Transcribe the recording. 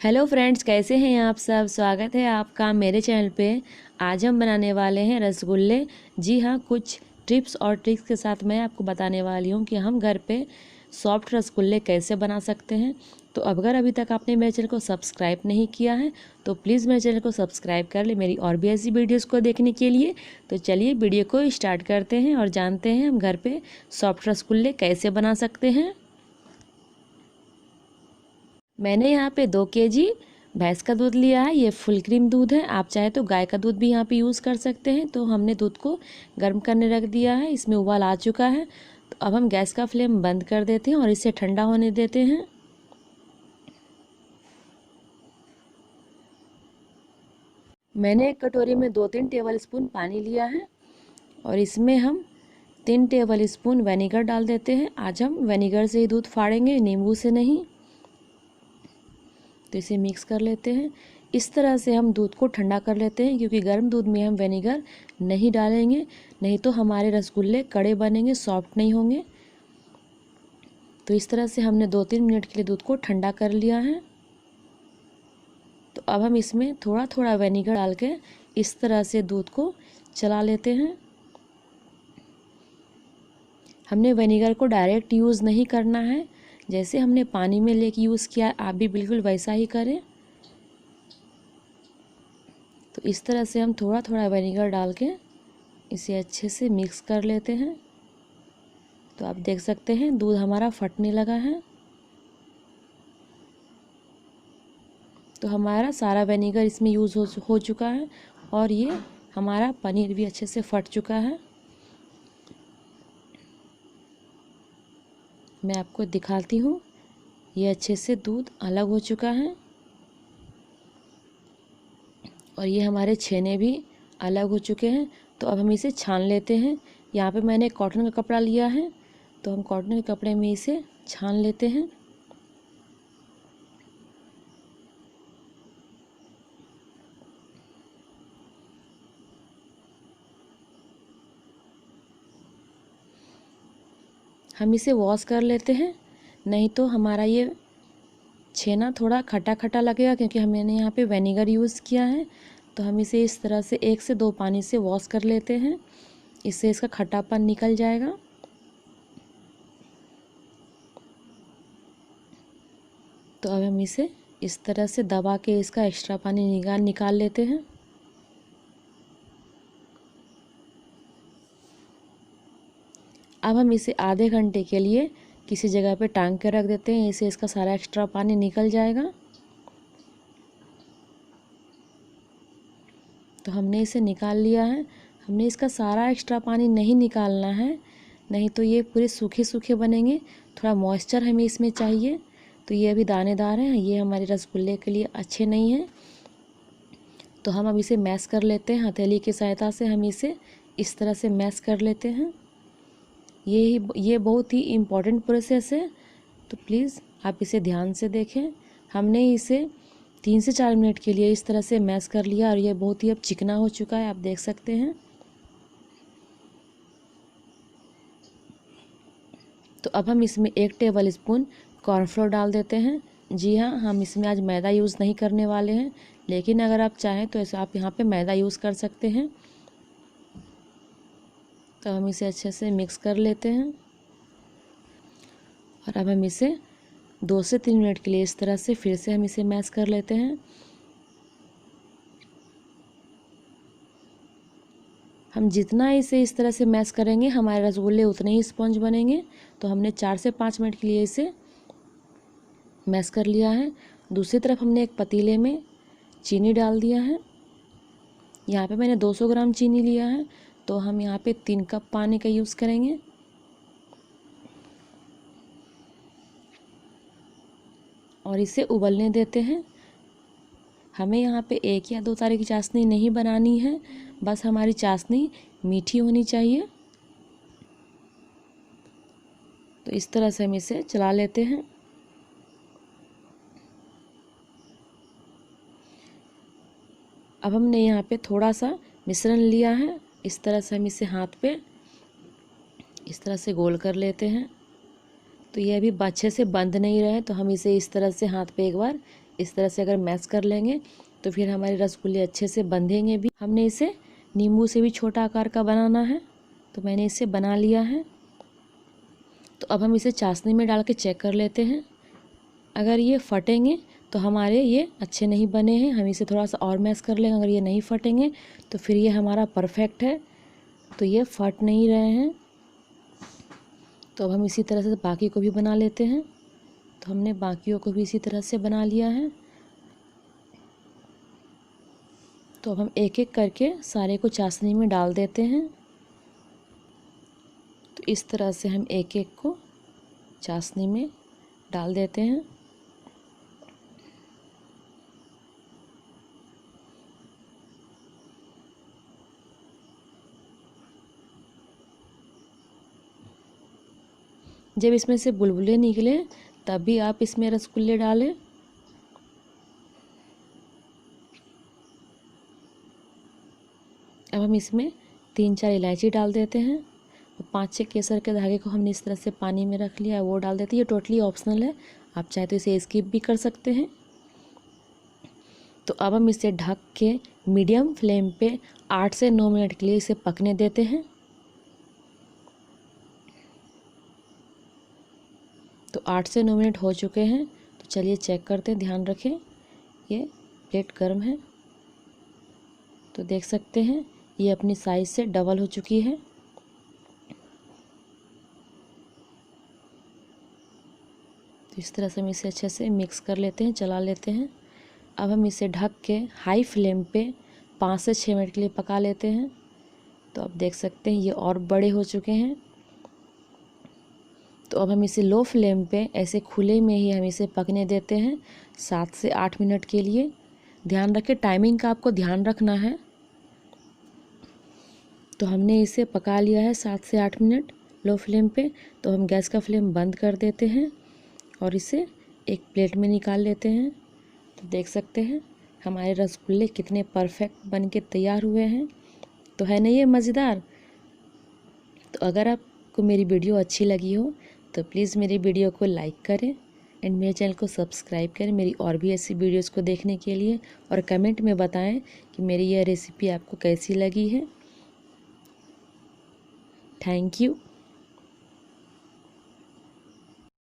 Hello friends, कैसे हैं आप सब। स्वागत है आपका मेरे चैनल पे। आज हम बनाने वाले हैं रसगुल्ले। जी हाँ, कुछ टिप्स और ट्रिक्स के साथ मैं आपको बताने वाली हूँ कि हम घर पे सॉफ्ट रसगुल्ले कैसे बना सकते हैं। तो अगर अभी तक आपने मेरे चैनल को सब्सक्राइब नहीं किया है तो प्लीज़ मेरे चैनल को सब्सक्राइब कर ले मेरी और भी ऐसी वीडियोज़ को देखने के लिए। तो चलिए वीडियो को स्टार्ट करते हैं और जानते हैं हम घर पर सॉफ्ट रसगुल्ले कैसे बना सकते हैं। मैंने यहाँ पे 2 केजी भैंस का दूध लिया है। ये फुल क्रीम दूध है। आप चाहे तो गाय का दूध भी यहाँ पे यूज़ कर सकते हैं। तो हमने दूध को गर्म करने रख दिया है। इसमें उबाल आ चुका है। तो अब हम गैस का फ्लेम बंद कर देते हैं और इसे ठंडा होने देते हैं। मैंने एक कटोरी में 2-3 टेबल स्पून पानी लिया है और इसमें हम 3 टेबल स्पून विनेगर डाल देते हैं। आज हम विनेगर से ही दूध फाड़ेंगे, नींबू से नहीं। तो इसे मिक्स कर लेते हैं। इस तरह से हम दूध को ठंडा कर लेते हैं, क्योंकि गर्म दूध में हम विनेगर नहीं डालेंगे, नहीं तो हमारे रसगुल्ले कड़े बनेंगे, सॉफ्ट नहीं होंगे। तो इस तरह से हमने 2-3 मिनट के लिए दूध को ठंडा कर लिया है। तो अब हम इसमें थोड़ा थोड़ा विनेगर डाल के इस तरह से दूध को चला लेते हैं। हमने विनेगर को डायरेक्ट यूज़ नहीं करना है। जैसे हमने पानी में लेके यूज़ किया, आप भी बिल्कुल वैसा ही करें। तो इस तरह से हम थोड़ा थोड़ा विनेगर डाल के इसे अच्छे से मिक्स कर लेते हैं। तो आप देख सकते हैं दूध हमारा फटने लगा है। तो हमारा सारा विनेगर इसमें यूज़ हो चुका है और ये हमारा पनीर भी अच्छे से फट चुका है। मैं आपको दिखाती हूँ। ये अच्छे से दूध अलग हो चुका है और ये हमारे छेने भी अलग हो चुके हैं। तो अब हम इसे छान लेते हैं। यहाँ पे मैंने कॉटन का कपड़ा लिया है, तो हम कॉटन के कपड़े में इसे छान लेते हैं। हम इसे वॉश कर लेते हैं, नहीं तो हमारा ये छेना थोड़ा खट्टा खट्टा लगेगा, क्योंकि हमने यहाँ पे विनेगर यूज़ किया है। तो हम इसे इस तरह से 1 से 2 पानी से वॉश कर लेते हैं। इससे इसका खट्टापन निकल जाएगा। तो अब हम इसे इस तरह से दबा के इसका एक्स्ट्रा पानी निकाल लेते हैं। अब हम इसे आधे घंटे के लिए किसी जगह पे टांग के रख देते हैं। इससे इसका सारा एक्स्ट्रा पानी निकल जाएगा। तो हमने इसे निकाल लिया है। हमने इसका सारा एक्स्ट्रा पानी नहीं निकालना है, नहीं तो ये पूरे सूखे सूखे बनेंगे। थोड़ा मॉइस्चर हमें इसमें चाहिए। तो ये अभी दानेदार हैं, ये हमारे रसगुल्ले के लिए अच्छे नहीं हैं। तो हम अब इसे मैश कर लेते हैं। हथेली की सहायता से हम इसे इस तरह से मैश कर लेते हैं। ये बहुत ही इम्पॉर्टेंट प्रोसेस है, तो प्लीज़ आप इसे ध्यान से देखें। हमने इसे 3 से 4 मिनट के लिए इस तरह से मैश कर लिया और ये बहुत ही अब चिकना हो चुका है, आप देख सकते हैं। तो अब हम इसमें 1 टेबल स्पून कॉर्नफ्लोर डाल देते हैं। जी हाँ, हम इसमें आज मैदा यूज़ नहीं करने वाले हैं, लेकिन अगर आप चाहें तो ऐसे आप यहाँ पे मैदा यूज़ कर सकते हैं। तो हम इसे अच्छे से मिक्स कर लेते हैं और अब हम इसे 2 से 3 मिनट के लिए इस तरह से फिर से हम इसे मैश कर लेते हैं। हम जितना इसे इस तरह से मैश करेंगे, हमारे रसगुल्ले उतने ही स्पंज बनेंगे। तो हमने 4 से 5 मिनट के लिए इसे मैश कर लिया है। दूसरी तरफ हमने एक पतीले में चीनी डाल दिया है। यहाँ पे मैंने 200 ग्राम चीनी लिया है, तो हम यहाँ पे 3 कप पानी का यूज़ करेंगे। और इसे उबलने देते हैं। हमें यहाँ पे 1 या 2 तरह की चाशनी नहीं बनानी है, बस हमारी चाशनी मीठी होनी चाहिए। तो इस तरह से हम इसे चला लेते हैं। अब हमने यहाँ पे थोड़ा सा मिश्रण लिया है। इस तरह से हम इसे हाथ पे इस तरह से गोल कर लेते हैं। तो ये अभी अच्छे से बंद नहीं रहे, तो हम इसे इस तरह से हाथ पे एक बार इस तरह से अगर मैश कर लेंगे तो फिर हमारे रसगुल्ले अच्छे से बंधेंगे भी। हमने इसे नींबू से भी छोटा आकार का बनाना है, तो मैंने इसे बना लिया है। तो अब हम इसे चाशनी में डाल के चेक कर लेते हैं। अगर ये फटेंगे तो हमारे ये अच्छे नहीं बने हैं, हम इसे थोड़ा सा और मैश कर लेंगे। अगर ये नहीं फटेंगे तो फिर ये हमारा परफेक्ट है। तो ये फट नहीं रहे हैं। तो अब हम इसी तरह से बाकी को भी बना लेते हैं। तो हमने बाकियों को भी इसी तरह से बना लिया है। तो अब हम एक एक करके सारे को चाशनी में डाल देते हैं। तो इस तरह से हम एक एक को चाशनी में डाल देते हैं। जब इसमें से बुलबुले निकले तब भी आप इसमें रसगुल्ले डालें। अब हम इसमें 3-4 इलायची डाल देते हैं और 5-6 केसर के धागे को हमने इस तरह से पानी में रख लिया, वो डाल देते हैं। ये टोटली ऑप्शनल है, आप चाहे तो इसे स्किप भी कर सकते हैं। तो अब हम इसे ढक के मीडियम फ्लेम पे 8 से 9 मिनट के लिए इसे पकने देते हैं। तो 8 से 9 मिनट हो चुके हैं। तो चलिए चेक करते हैं। ध्यान रखें ये प्लेट गर्म है। तो देख सकते हैं ये अपनी साइज़ से डबल हो चुकी है। तो इस तरह से हम इसे अच्छे से मिक्स कर लेते हैं, चला लेते हैं। अब हम इसे ढक के हाई फ्लेम पे 5 से 6 मिनट के लिए पका लेते हैं। तो आप देख सकते हैं ये और बड़े हो चुके हैं। तो अब हम इसे लो फ्लेम पे ऐसे खुले में ही हम इसे पकने देते हैं 7 से 8 मिनट के लिए। ध्यान रखें टाइमिंग का आपको ध्यान रखना है। तो हमने इसे पका लिया है 7 से 8 मिनट लो फ्लेम पे। तो हम गैस का फ्लेम बंद कर देते हैं और इसे एक प्लेट में निकाल लेते हैं। तो देख सकते हैं हमारे रसगुल्ले कितने परफेक्ट बन के तैयार हुए हैं। तो है ना ये मज़ेदार। तो अगर आपको मेरी वीडियो अच्छी लगी हो तो प्लीज़ मेरी वीडियो को लाइक करें एंड मेरे चैनल को सब्सक्राइब करें मेरी और भी ऐसी वीडियोस को देखने के लिए। और कमेंट में बताएं कि मेरी यह रेसिपी आपको कैसी लगी है। Thank you.